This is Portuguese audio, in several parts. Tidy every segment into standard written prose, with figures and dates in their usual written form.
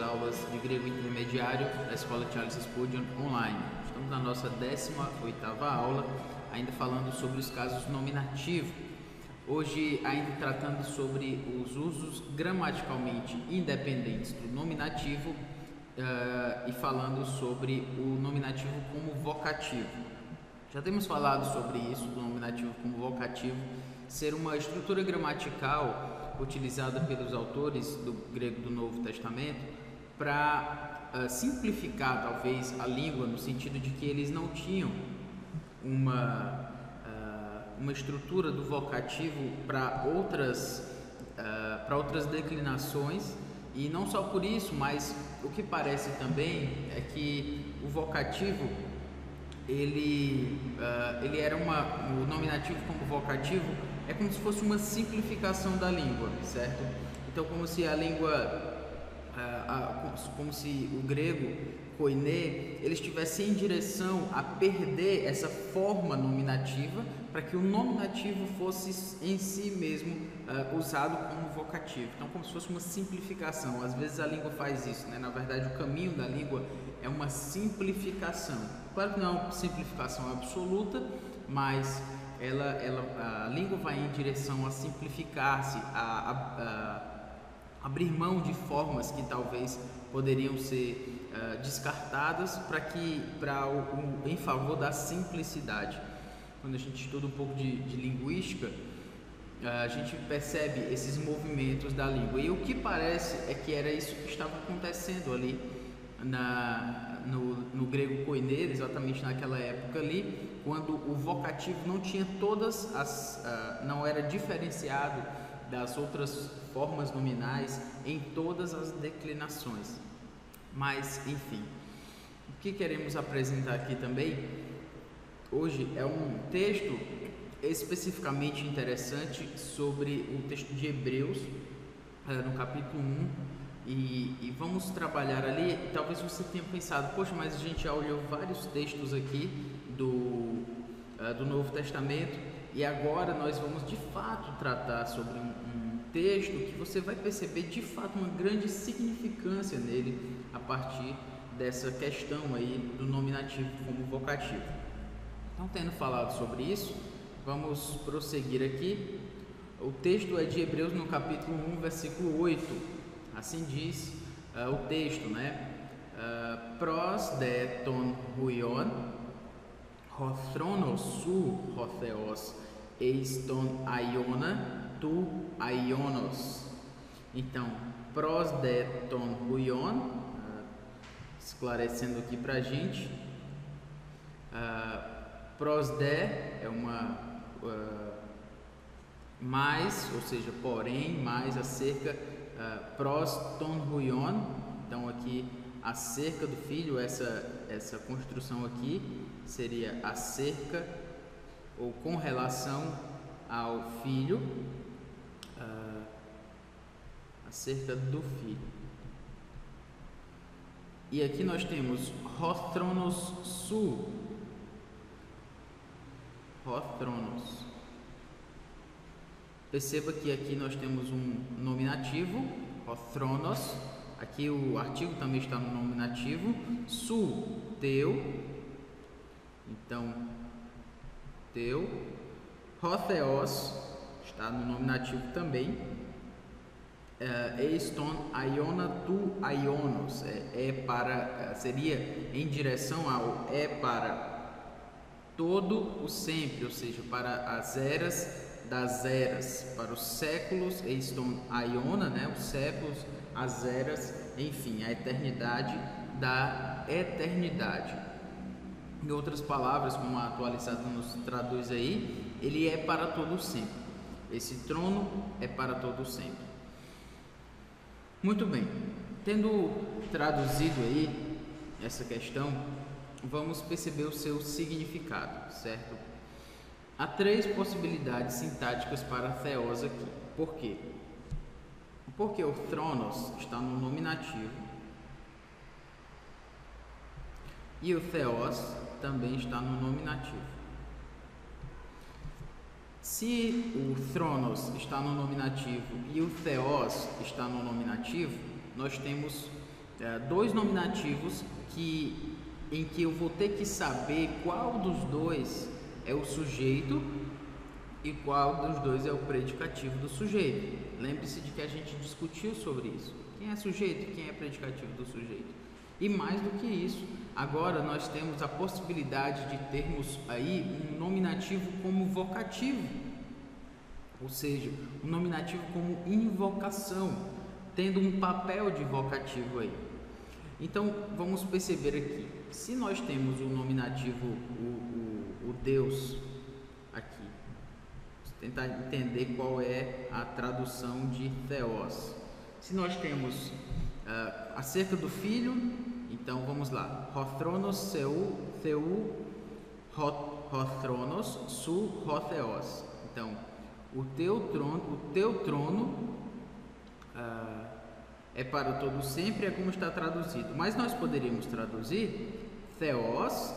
aulas de grego intermediário da Escola Charles Spurgeon online. Estamos na nossa 18ª aula, ainda falando sobre os casos nominativos. Hoje ainda tratando sobre os usos gramaticalmente independentes do nominativo e falando sobre o nominativo como vocativo. Já temos falado sobre isso, do nominativo como vocativo ser uma estrutura gramatical utilizada pelos autores do grego do Novo Testamento para simplificar talvez a língua, no sentido de que eles não tinham uma estrutura do vocativo para outras declinações, e não só por isso, mas o que parece também é que o vocativo ele era o nominativo como vocativo é como se fosse uma simplificação da língua, certo? Então, como se a língua, como se o grego koiné, ele estivesse em direção a perder essa forma nominativa para que o nominativo fosse em si mesmo usado como vocativo. Então, como se fosse uma simplificação. Às vezes a língua faz isso, né? Na verdade, o caminho da língua é uma simplificação. Claro que não é uma simplificação absoluta, mas a língua vai em direção a simplificar-se, a abrir mão de formas que talvez poderiam ser descartadas em favor da simplicidade. Quando a gente estuda um pouco de linguística, a gente percebe esses movimentos da língua, e o que parece é que era isso que estava acontecendo ali no grego koiné, exatamente naquela época ali, quando o vocativo não tinha não era diferenciado das outras formas nominais em todas as declinações. Mas, enfim, o que queremos apresentar aqui também hoje é um texto especificamente interessante sobre o texto de Hebreus, no capítulo 1, e vamos trabalhar ali. Talvez você tenha pensado, poxa, mas a gente já olhou vários textos aqui do Novo Testamento, e agora nós vamos de fato tratar sobre um texto que você vai perceber de fato uma grande significância nele a partir dessa questão aí do nominativo como vocativo. Então, tendo falado sobre isso, vamos prosseguir aqui. O texto é de Hebreus no capítulo 1, versículo 8. Assim diz o texto, né? Pros de ton huion, hothronos su hotheos, eis ton aiona, tu aionos. Então, pros de ton huion, esclarecendo aqui pra gente, pros de é uma mais, ou seja, porém, mais, acerca, pros ton huion. Então aqui acerca do filho, essa construção aqui seria acerca ou com relação ao filho, acerca do filho. E aqui nós temos hothronos su, hothronos. Perceba que aqui nós temos um nominativo, hothronos. Aqui o artigo também está no nominativo. Su, teu. Então, teu. Hotheos está no nominativo também. Eis ton aiona, tu aionos. Seria em direção ao para todo o sempre, ou seja, para as eras das eras, para os séculos, eis ton aiona, né? Os séculos, as eras, enfim, a eternidade da eternidade. Em outras palavras, como a atualizada nos traduz aí, ele é para todo o sempre. Esse trono é para todo o sempre. Muito bem, tendo traduzido aí essa questão, vamos perceber o seu significado, certo? Há 3 possibilidades sintáticas para theos aqui. Por quê? Porque o thronos está no nominativo e o theos também está no nominativo. Se o thronos está no nominativo e o theos está no nominativo, nós temos dois nominativos em que eu vou ter que saber qual dos dois é o sujeito e qual dos dois é o predicativo do sujeito. Lembre-se de que a gente discutiu sobre isso. Quem é sujeito e quem é predicativo do sujeito. E mais do que isso, agora nós temos a possibilidade de termos aí um nominativo como vocativo, ou seja, um nominativo como invocação, tendo um papel de vocativo aí. Então vamos perceber aqui, se nós temos o nominativo, o Deus aqui, vamos tentar entender qual é a tradução de Theos. Se nós temos acerca do Filho, então vamos lá, Hothronos Theu Hothronos Su Hotheos. Então, o teu trono é para o todo sempre, é como está traduzido. Mas nós poderíamos traduzir Theos,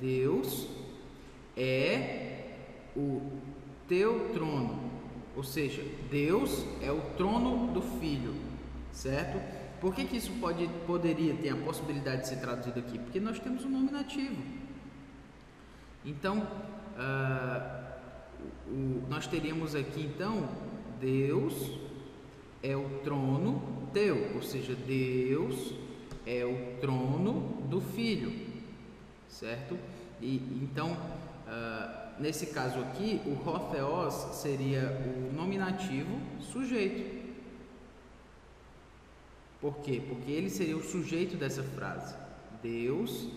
Deus, é o teu trono. Ou seja, Deus é o trono do Filho, certo? Por que isso poderia ter a possibilidade de ser traduzido aqui? Porque nós temos um nominativo. Então, nós teríamos aqui, então, Deus é o trono teu, ou seja, Deus é o trono do Filho, certo? E então, nesse caso aqui, o Hotheos seria o nominativo sujeito. Por quê? Porque ele seria o sujeito dessa frase. Deus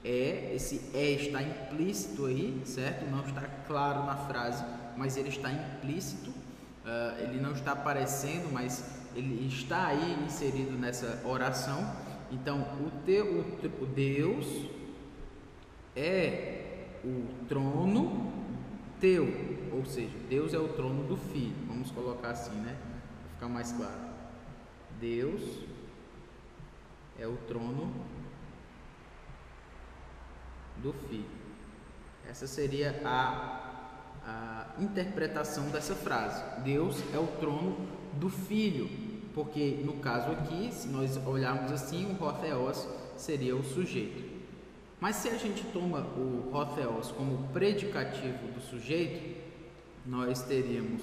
é, esse está implícito aí, certo? Não está claro na frase, mas ele está implícito, ele não está aparecendo, mas ele está aí inserido nessa oração. Então, o Deus é o trono teu, ou seja, Deus é o trono do Filho. Vamos colocar assim, né? Para ficar mais claro. Deus é o trono do Filho. Essa seria a interpretação dessa frase. Deus é o trono do Filho, porque no caso aqui, se nós olharmos assim, o Hotheos seria o sujeito. Mas se a gente toma o Hotheos como predicativo do sujeito, nós teríamos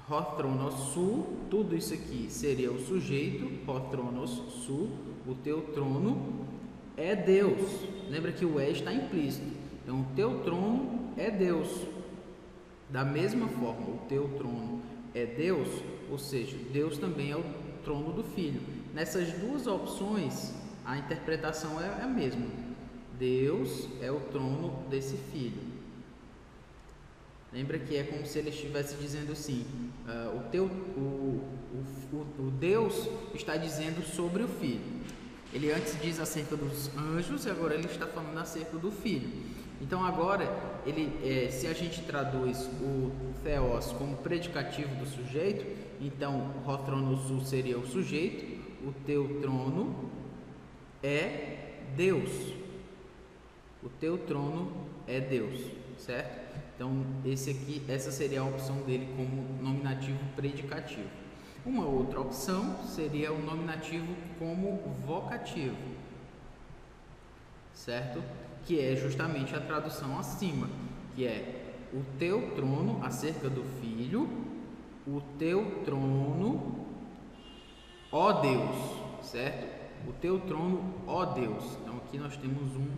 Hothronos su, tudo isso aqui seria o sujeito, Hothronos su, o teu trono é Deus. Lembra que o está implícito. Então, o teu trono é Deus. Da mesma forma, o teu trono é Deus, ou seja, Deus também é o trono do Filho. Nessas duas opções, a interpretação é a mesma. Deus é o trono desse Filho. Lembra que é como se ele estivesse dizendo assim, o Deus está dizendo sobre o Filho. Ele antes diz acerca dos anjos e agora ele está falando acerca do Filho. Então agora, se a gente traduz o Theos como predicativo do sujeito, então Hothronos seria o sujeito, o teu trono é Deus. O teu trono é Deus, certo? Então essa seria a opção dele como nominativo predicativo. Uma outra opção seria o nominativo como vocativo, certo? Que é justamente a tradução acima, que é o teu trono acerca do Filho, o teu trono, ó Deus, certo? O teu trono, ó Deus. Então aqui nós temos um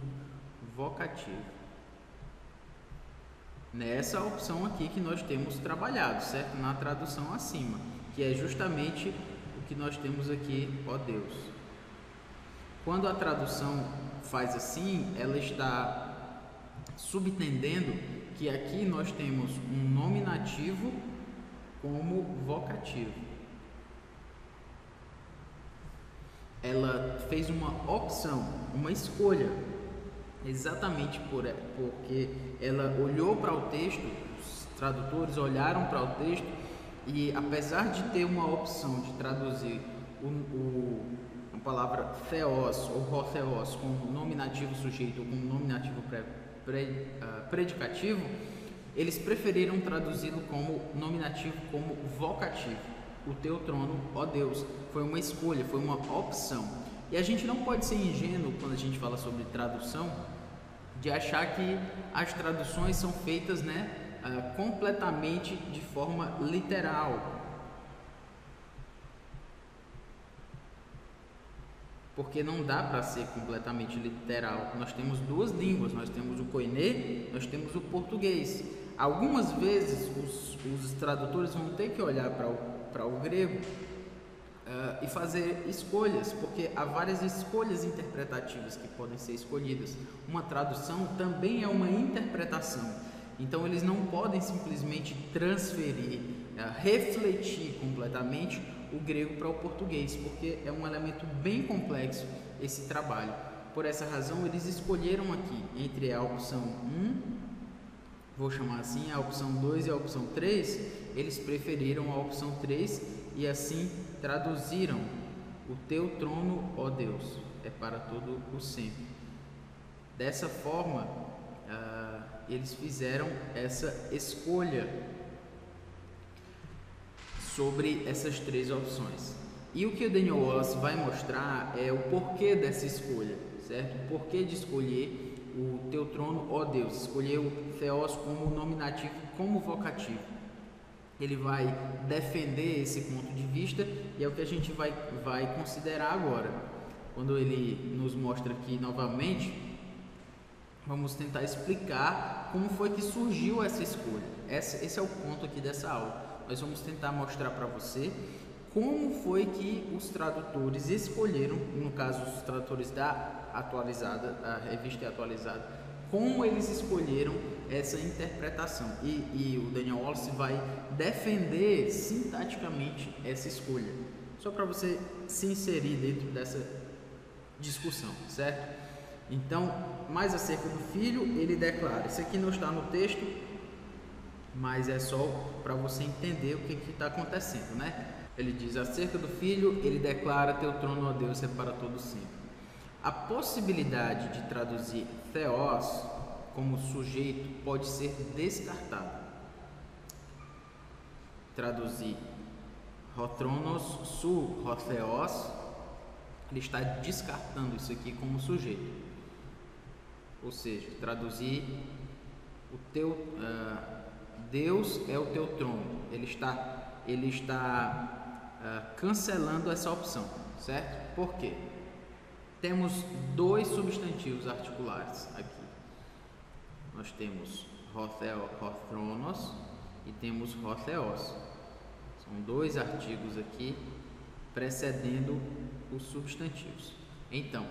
vocativo. Nessa opção aqui que nós temos trabalhado, certo? Na tradução acima, que é justamente o que nós temos aqui, ó Deus. Quando a tradução faz assim, ela está subentendendo que aqui nós temos um nominativo como vocativo. Ela fez uma opção, uma escolha, exatamente porque ela olhou para o texto, os tradutores olharam para o texto e apesar de ter uma opção de traduzir a palavra theos ou hotheos como nominativo sujeito ou como nominativo predicativo, eles preferiram traduzi-lo como nominativo como vocativo. o teu trono, ó Deus. Foi uma escolha, foi uma opção. E a gente não pode ser ingênuo quando a gente fala sobre tradução, de achar que as traduções são feitas, completamente de forma literal. Porque não dá para ser completamente literal. Nós temos duas línguas, nós temos o koiné, nós temos o português. Algumas vezes os tradutores vão ter que olhar para o grego e fazer escolhas, porque há várias escolhas interpretativas que podem ser escolhidas. Uma tradução também é uma interpretação. Então eles não podem simplesmente transferir, refletir completamente o grego para o português, porque é um elemento bem complexo esse trabalho. Por essa razão, eles escolheram aqui entre a opção 1, vou chamar assim, a opção 2 e a opção 3, eles preferiram a opção 3 e assim traduziram: o teu trono, ó Deus, é para todo o sempre. Dessa forma, eles fizeram essa escolha sobre essas três opções. E o que o Daniel Wallace vai mostrar é o porquê dessa escolha, certo? O porquê de escolher o teu trono, ó Deus, escolher o Theos como nominativo, como vocativo. Ele vai defender esse ponto de vista e é o que a gente vai considerar agora. Quando ele nos mostra aqui novamente, vamos tentar explicar como foi que surgiu essa escolha. Esse é o ponto aqui dessa aula. Nós vamos tentar mostrar para você como foi que os tradutores escolheram, no caso os tradutores da atualizada, a revista atualizada, como eles escolheram essa interpretação. E o Daniel Wallace vai defender sintaticamente essa escolha, só para você se inserir dentro dessa discussão, certo? Então, mais acerca do filho, ele declara, isso aqui não está no texto, mas é só para você entender o que está acontecendo, Ele diz: acerca do filho, ele declara: teu trono, ó Deus, é para todo sempre. A possibilidade de traduzir Theos como sujeito pode ser descartada. Traduzir Hotronos su Hotheos, ele está descartando isso aqui como sujeito. Ou seja, traduzir o teu Deus é o teu trono. Ele está cancelando essa opção, certo? Por quê? Temos dois substantivos articulares aqui. Nós temos Hothronos e temos Hotheos. São dois artigos aqui precedendo os substantivos. Então,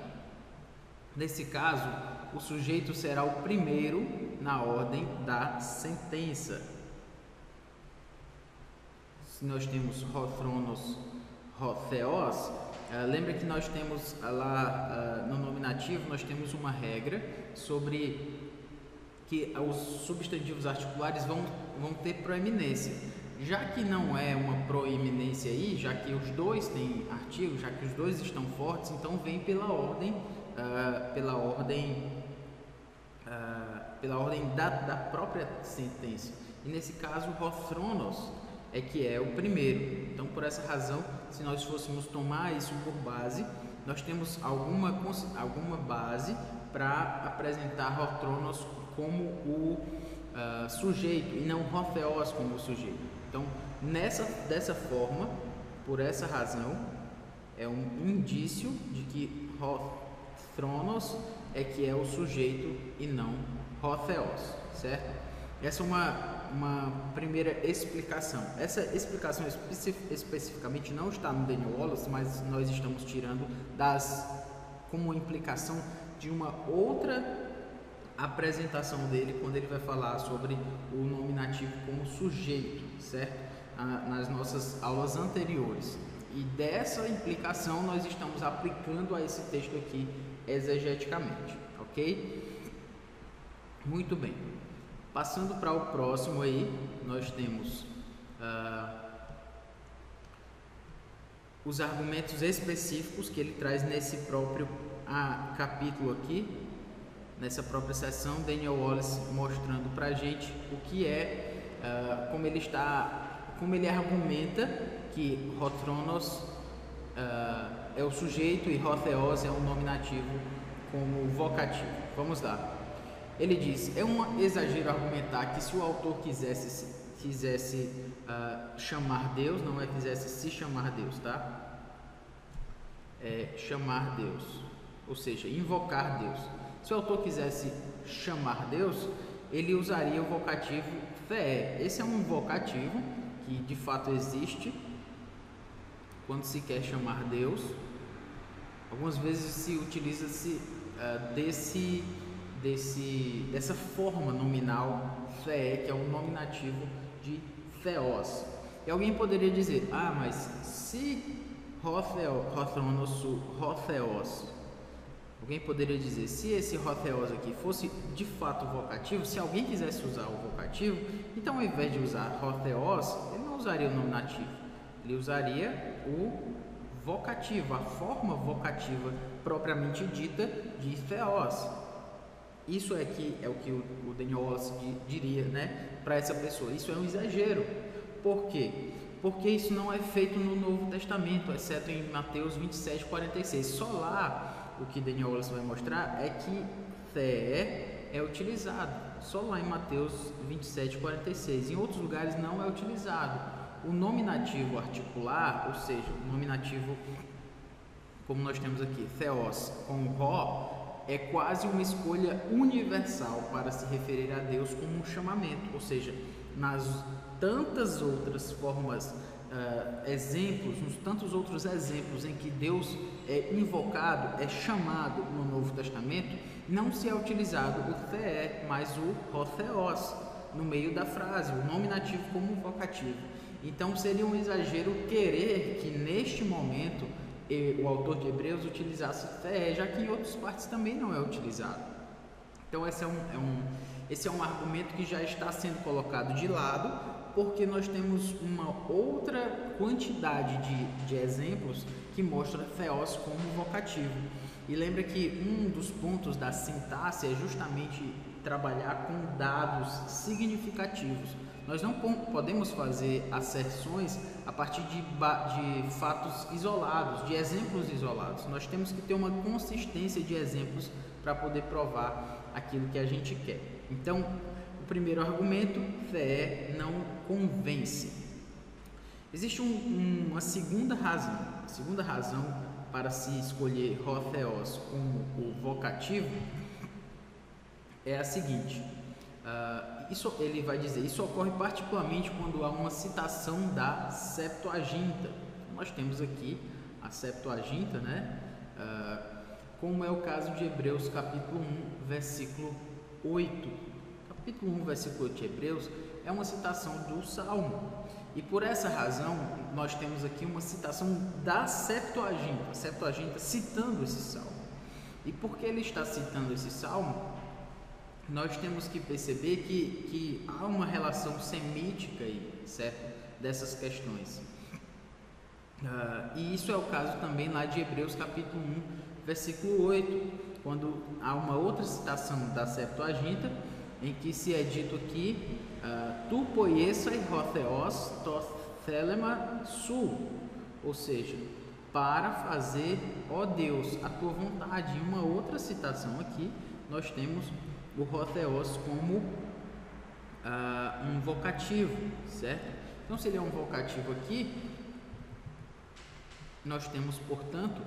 nesse caso, o sujeito será o primeiro na ordem da sentença. Se nós temos Hothronos, Hotheos, lembra que nós temos lá no nominativo, nós temos uma regra sobre que os substantivos articulares vão ter proeminência. Já que não é uma proeminência aí, já que os dois têm artigo, já que os dois estão fortes, então vem pela ordem da própria sentença. E nesse caso, Hothronos é que é o primeiro. Então, por essa razão, se nós fôssemos tomar isso por base, nós temos alguma base para apresentar Hothronos como o sujeito e não Hotheos como o sujeito. Então, dessa forma, por essa razão, é um indício de que Hothronos é que é o sujeito e não Hotheos, certo? Essa é uma primeira explicação. Essa explicação especificamente não está no Daniel Wallace, mas nós estamos tirando como implicação de uma outra apresentação dele, quando ele vai falar sobre o nominativo como sujeito, certo? Nas nossas aulas anteriores. E dessa implicação nós estamos aplicando a esse texto aqui exegeticamente, ok? Muito bem. Passando para o próximo aí, nós temos os argumentos específicos que ele traz nesse próprio capítulo aqui, nessa própria seção, Daniel Wallace mostrando para a gente o que é, como ele argumenta que hothronos é o sujeito e hotheos é um nominativo como vocativo. Vamos lá. Ele diz, é um exagero argumentar que se o autor quisesse chamar Deus, não é quisesse se chamar Deus, tá? É chamar Deus, ou seja, invocar Deus. Se o autor quisesse chamar Deus, ele usaria o vocativo theé. Esse é um vocativo que de fato existe quando se quer chamar Deus. Algumas vezes se utiliza-se dessa forma nominal theé, que é um nominativo de theos. E alguém poderia dizer, mas se hothronos hotheos, alguém poderia dizer, se esse hotheos aqui fosse de fato vocativo, se alguém quisesse usar o vocativo, então ao invés de usar hotheos, ele não usaria o nominativo, ele usaria o vocativo, a forma vocativa propriamente dita de theos. Isso é o que o Daniel Wallace diria, né, para essa pessoa. Isso é um exagero. Por quê? Porque isso não é feito no Novo Testamento, exceto em Mateus 27:46. Só lá o que Daniel Wallace vai mostrar é que theé é utilizado. Só lá em Mateus 27:46. Em outros lugares não é utilizado. O nominativo articular, ou seja, o nominativo como nós temos aqui, theos com ró, é quase uma escolha universal para se referir a Deus como um chamamento, ou seja, nas tantas outras formas, nos tantos outros exemplos em que Deus é invocado, é chamado no Novo Testamento, não se é utilizado o theé, mas o hotheos no meio da frase, o nominativo como vocativo. Então seria um exagero querer que neste momento o autor de Hebreus utilizasse theé, já que em outras partes também não é utilizado. Então esse é um argumento que já está sendo colocado de lado, porque nós temos uma outra quantidade de exemplos que mostra theos como vocativo. E lembra que um dos pontos da sintaxe é justamente trabalhar com dados significativos. Nós não podemos fazer asserções a partir de fatos isolados, de exemplos isolados. Nós temos que ter uma consistência de exemplos para poder provar aquilo que a gente quer. Então, o primeiro argumento, theé não convence. Existe uma segunda razão para se escolher hotheos como o vocativo é a seguinte. Ele vai dizer, isso ocorre particularmente quando há uma citação da Septuaginta. Nós temos aqui a Septuaginta, né? Como é o caso de Hebreus capítulo 1, versículo 8. Capítulo 1, versículo 8 de Hebreus é uma citação do Salmo. E por essa razão, nós temos aqui uma citação da Septuaginta, a Septuaginta citando esse Salmo. E por que ele está citando esse Salmo? Nós temos que perceber que há uma relação semítica aí, certo? Dessas questões. E isso é o caso também lá de Hebreus capítulo 1, versículo 8, quando há uma outra citação da Septuaginta, em que se é dito aqui, tu poiesai hotheos to thelema su, ou seja, para fazer, ó Deus, a tua vontade. Em uma outra citação aqui, nós temos o hotheos como um vocativo, certo? Então, se ele é um vocativo aqui, nós temos, portanto,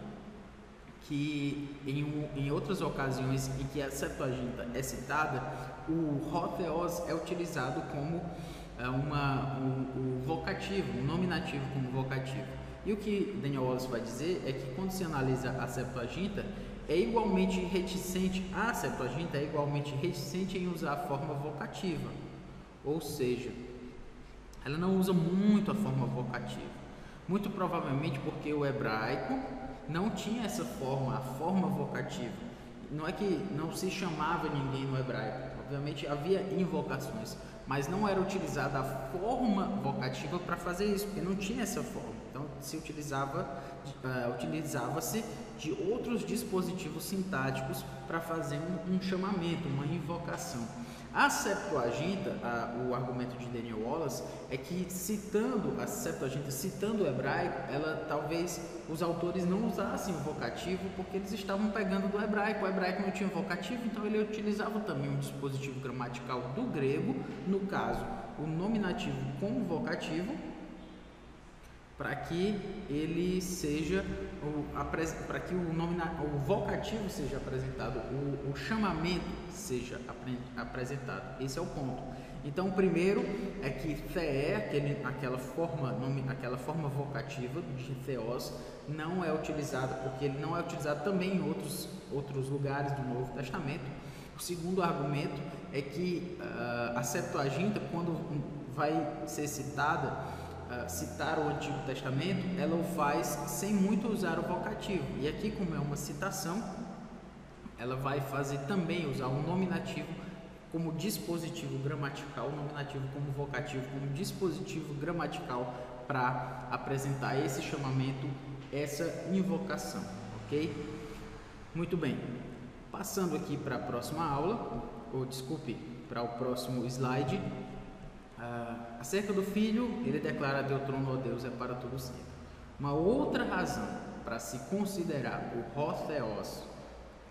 que em outras ocasiões em que a Septuaginta é citada, o hotheos é utilizado como o vocativo, um nominativo como vocativo. E o que Daniel Wallace vai dizer é que quando se analisa a Septuaginta, a Septuaginta é igualmente reticente em usar a forma vocativa, ou seja, ela não usa muito a forma vocativa, muito provavelmente porque o hebraico não tinha essa forma, a forma vocativa. Não é que não se chamava ninguém no hebraico, obviamente havia invocações, mas não era utilizada a forma vocativa para fazer isso, porque não tinha essa forma. Então se utilizava-se de outros dispositivos sintáticos para fazer um chamamento, uma invocação. A Septuaginta, o argumento de Daniel Wallace é que a Septuaginta citando o hebraico, talvez os autores não usassem o vocativo porque eles estavam pegando do hebraico. O hebraico não tinha vocativo, então ele utilizava também um dispositivo gramatical do grego, no caso, o nominativo como vocativo, para que ele seja para que o vocativo seja apresentado, o chamamento seja apresentado. Esse é o ponto. Então, o primeiro é que theé, aquela forma vocativa de theos, não é utilizada, porque ele não é utilizado também em outros lugares do Novo Testamento. O segundo argumento é que a Septuaginta, quando vai ser citar o Antigo Testamento, ela o faz sem muito usar o vocativo. E aqui, como é uma citação, ela vai fazer também usar o nominativo como dispositivo gramatical, o nominativo como vocativo, como dispositivo gramatical para apresentar esse chamamento, essa invocação, ok? Muito bem. Passando aqui para a próxima aula, para o próximo slide. Acerca do filho, ele declara: Deuterono, Deus é para todo sempre. Uma outra razão para se considerar o ho theos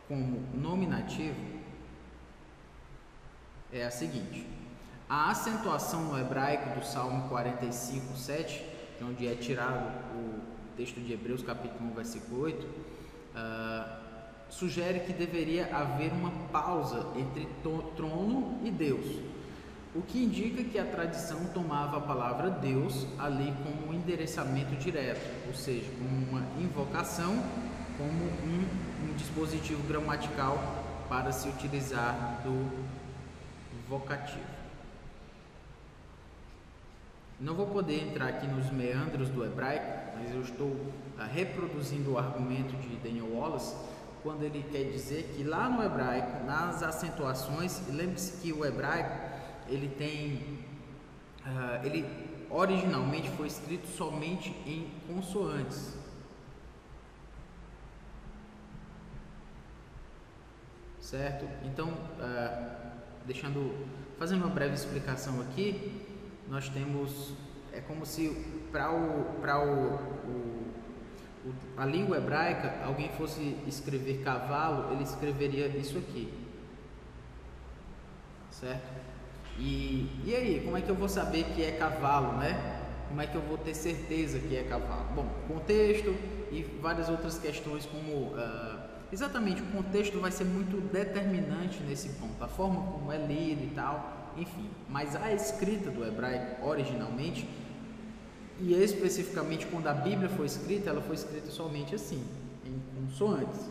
como nominativo é a seguinte: a acentuação no hebraico do Salmo 45:7, de onde é tirado o texto de Hebreus capítulo 1, versículo 8, sugere que deveria haver uma pausa entre trono e Deus, o que indica que a tradição tomava a palavra Deus ali como um endereçamento direto, ou seja, como uma invocação, como um dispositivo gramatical para se utilizar do vocativo. Não vou poder entrar aqui nos meandros do hebraico, mas eu estou reproduzindo o argumento de Daniel Wallace, quando ele quer dizer que lá no hebraico, nas acentuações, lembre-se que o hebraico ele originalmente foi escrito somente em consoantes. Certo? Então, fazendo uma breve explicação aqui, nós temos, é como se para a língua hebraica, alguém fosse escrever cavalo, ele escreveria isso aqui. Certo? E aí, como é que eu vou saber que é cavalo, né? Como é que eu vou ter certeza que é cavalo? Bom, contexto e várias outras questões, como exatamente o contexto vai ser muito determinante nesse ponto, a forma como é lido e tal, enfim. Mas a escrita do hebraico originalmente, e especificamente quando a Bíblia foi escrita, ela foi escrita somente assim, em consoantes.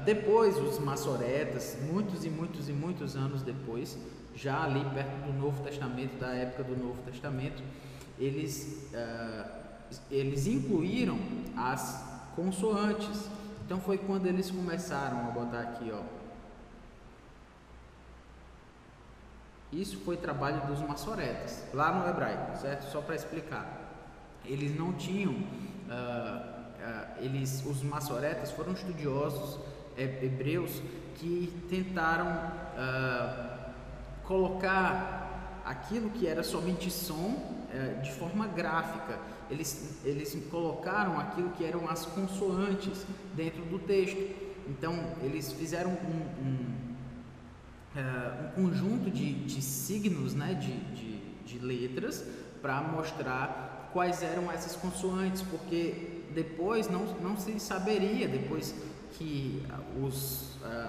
Depois, os maçoretas, muitos anos depois, já ali perto do Novo Testamento, da época do Novo Testamento, eles incluíram as consoantes. Então foi quando eles começaram a botar aqui, ó. Isso foi trabalho dos maçoretas, lá no hebraico, certo? Só para explicar. Eles não tinham, os maçoretas foram estudiosos hebreus que tentaram colocar aquilo que era somente som de forma gráfica. Eles colocaram aquilo que eram as consoantes dentro do texto. Então eles fizeram um conjunto de signos, né, de letras, para mostrar quais eram essas consoantes, porque depois não se saberia, depois que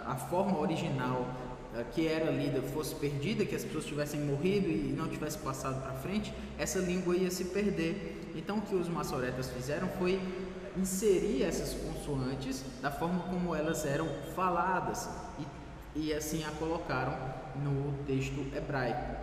a forma original que era lida fosse perdida, que as pessoas tivessem morrido e não tivessem passado para frente, essa língua ia se perder. Então o que os maçoretas fizeram foi inserir essas consoantes da forma como elas eram faladas e assim a colocaram no texto hebraico.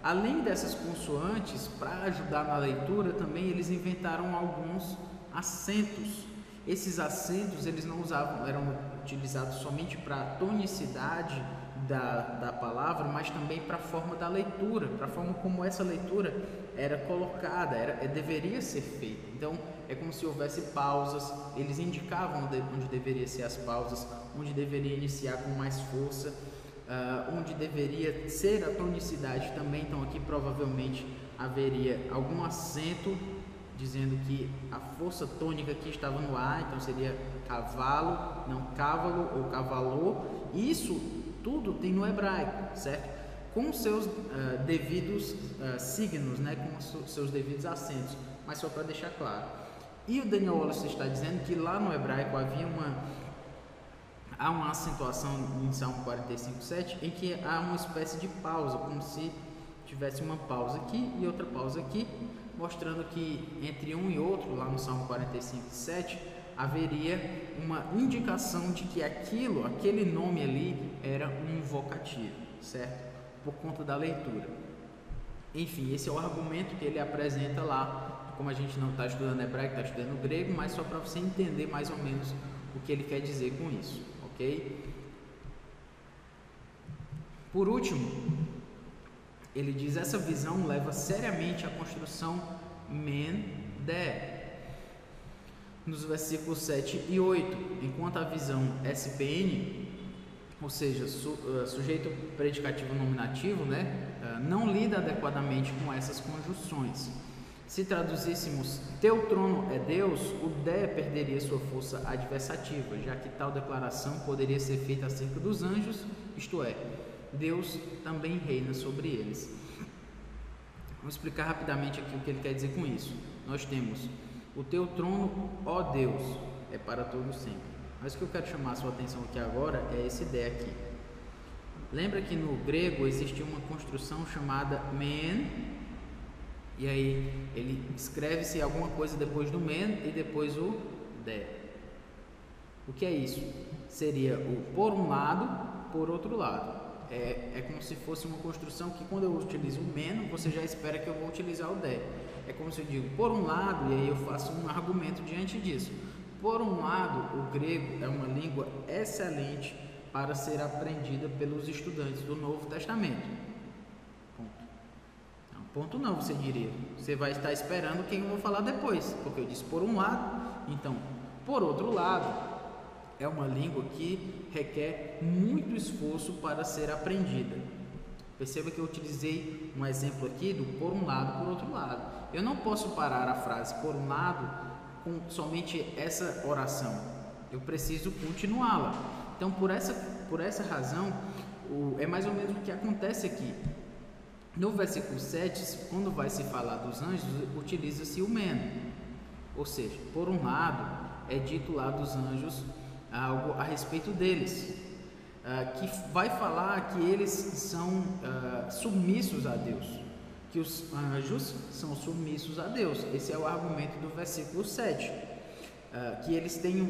Além dessas consoantes, para ajudar na leitura também eles inventaram alguns acentos. Esses acentos eles não eram utilizados somente para a tonicidade da palavra, mas também para a forma da leitura, para a forma como essa leitura era colocada, deveria ser feita. Então é como se houvesse pausas, eles indicavam onde deveria ser as pausas, onde deveria iniciar com mais força, onde deveria ser a tonicidade também. Então aqui provavelmente haveria algum acento dizendo que a força tônica aqui estava no A, então seria cavalo, não cavalo ou cavalor. Isso tudo tem no hebraico, certo? Com seus devidos signos, né? Com seus devidos acentos, mas só para deixar claro. E o Daniel Wallace está dizendo que lá no hebraico há uma acentuação em Salmo 45:7 em que há uma espécie de pausa, como se tivesse uma pausa aqui e outra pausa aqui, mostrando que entre um e outro, lá no Salmo 45:7, haveria uma indicação de que aquele nome ali era um invocativo, certo? Por conta da leitura. Enfim, esse é o argumento que ele apresenta lá. Como a gente não está estudando hebraico, está estudando grego, mas só para você entender mais ou menos o que ele quer dizer com isso, ok? Por último, ele diz: essa visão leva seriamente à construção men-de, nos versículos 7 e 8, enquanto a visão SPN, ou seja, sujeito predicativo nominativo, né, não lida adequadamente com essas conjunções. Se traduzíssemos teu trono é Deus, o de perderia sua força adversativa, já que tal declaração poderia ser feita acerca dos anjos, isto é, Deus também reina sobre eles. Vamos explicar rapidamente aqui o que ele quer dizer com isso. Nós temos o teu trono, ó Deus, é para todo sempre. Mas o que eu quero chamar a sua atenção aqui agora é essa ideia aqui. Lembra que no grego existia uma construção chamada men, e aí ele escreve-se alguma coisa depois do men e depois o de. O que é isso? Seria o por um lado, por outro lado. É como se fosse uma construção que quando eu utilizo o men, você já espera que eu vou utilizar o de. É como se eu digo por um lado, e aí eu faço um argumento diante disso. Por um lado, o grego é uma língua excelente para ser aprendida pelos estudantes do Novo Testamento. Ponto não, você diria. Você vai estar esperando quem eu vou falar depois, porque eu disse por um lado. Então, por outro lado, é uma língua que requer muito esforço para ser aprendida. Perceba que eu utilizei um exemplo aqui do por um lado, por outro lado. Eu não posso parar a frase por um lado com somente essa oração. Eu preciso continuá-la. Então, por essa razão, é mais ou menos o que acontece aqui. No versículo 7, quando vai se falar dos anjos, utiliza-se o men. Ou seja, por um lado, é dito lá dos anjos algo a respeito deles, que vai falar que eles são submissos a Deus, que os anjos são submissos a Deus. Esse é o argumento do versículo 7, que eles têm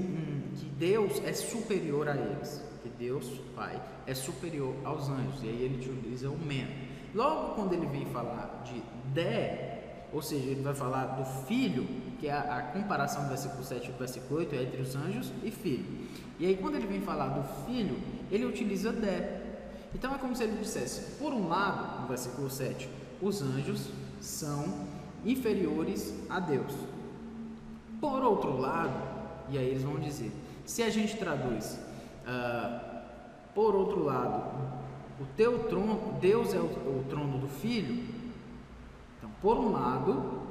que Deus é superior a eles, que Deus Pai é superior aos anjos, e aí ele utiliza o men. Logo quando ele vem falar de ou seja, ele vai falar do filho, que é a comparação do versículo 7 e do versículo 8 é entre os anjos e filho. E aí quando ele vem falar do filho, ele utiliza de. Então é como se ele dissesse, por um lado, no versículo 7, os anjos são inferiores a Deus. Por outro lado, e aí eles vão dizer, se a gente traduz, por outro lado, o teu trono, Deus é o trono do filho. Então, por um lado,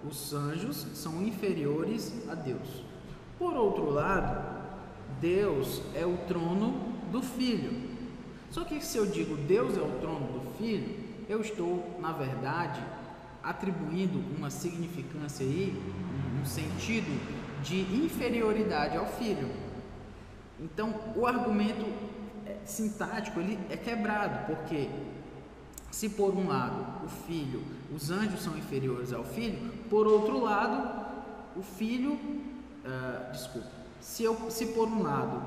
os anjos são inferiores a Deus. Por outro lado, Deus é o trono do filho. Só que se eu digo Deus é o trono do filho, eu estou, na verdade, atribuindo uma significância aí, um sentido de inferioridade ao filho. Então, o argumento sintático ele é quebrado, porque se por um lado o filho, os anjos são inferiores ao filho, por outro lado o filho, se por um lado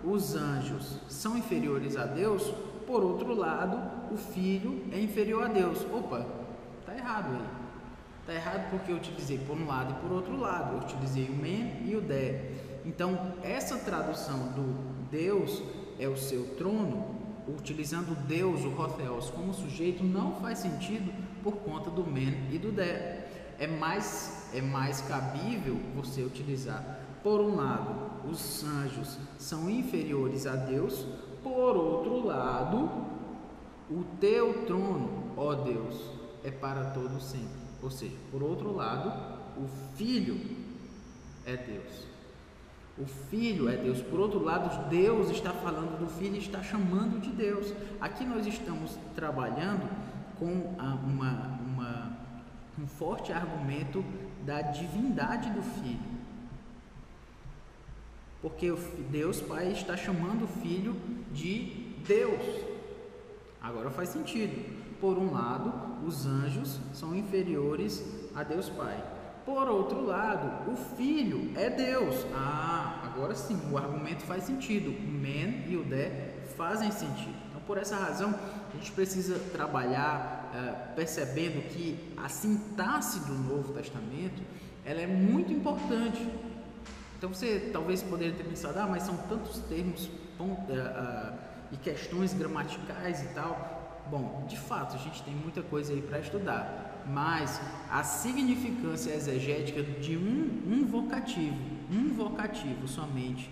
os anjos são inferiores a Deus, por outro lado o filho é inferior a Deus. Opa, tá errado aí. Tá errado porque eu utilizei por um lado e por outro lado. Eu utilizei o men e o de. Então, essa tradução do Deus é o seu trono, utilizando Deus, o Hotheos, como sujeito, não faz sentido por conta do men e do de. É mais cabível você utilizar Por um lado, os anjos são inferiores a Deus, por outro lado, o teu trono, ó Deus, é para todo sempre. Ou seja, por outro lado, o Filho é Deus. O Filho é Deus. Por outro lado, Deus está falando do Filho e está chamando de Deus. Aqui nós estamos trabalhando com um forte argumento da divindade do Filho. Porque Deus Pai está chamando o Filho de Deus. Agora faz sentido. Por um lado, os anjos são inferiores a Deus Pai. Por outro lado, o Filho é Deus. Agora sim, o argumento faz sentido. O men e o de fazem sentido. Então, por essa razão, a gente precisa trabalhar percebendo que a sintaxe do Novo Testamento ela é muito importante. Então você talvez poderia ter pensado, mas são tantos termos e questões gramaticais e tal. Bom, de fato, a gente tem muita coisa aí para estudar, mas a significância exegética de um vocativo somente,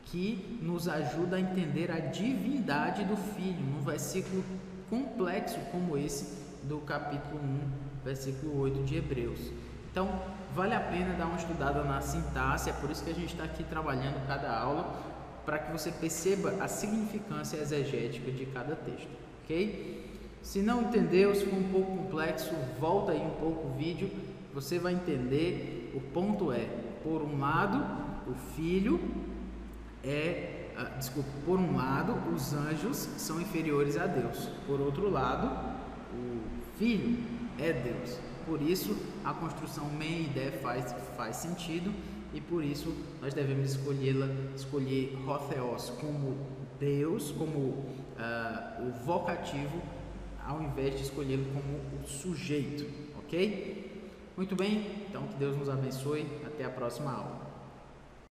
que nos ajuda a entender a divindade do Filho, num versículo complexo como esse do capítulo 1, versículo 8 de Hebreus. Então, vale a pena dar uma estudada na sintaxe, é por isso que a gente está aqui trabalhando cada aula, para que você perceba a significância exegética de cada texto, ok? Se não entendeu, se for um pouco complexo, volta aí um pouco o vídeo, você vai entender. O ponto é, por um lado, o Filho por um lado, os anjos são inferiores a Deus, por outro lado, o Filho é Deus. Por isso, a construção men e de faz sentido, e por isso nós devemos escolher hotheos como Deus, como o vocativo, ao invés de escolhê-lo como o sujeito, ok? Muito bem, então que Deus nos abençoe, até a próxima aula.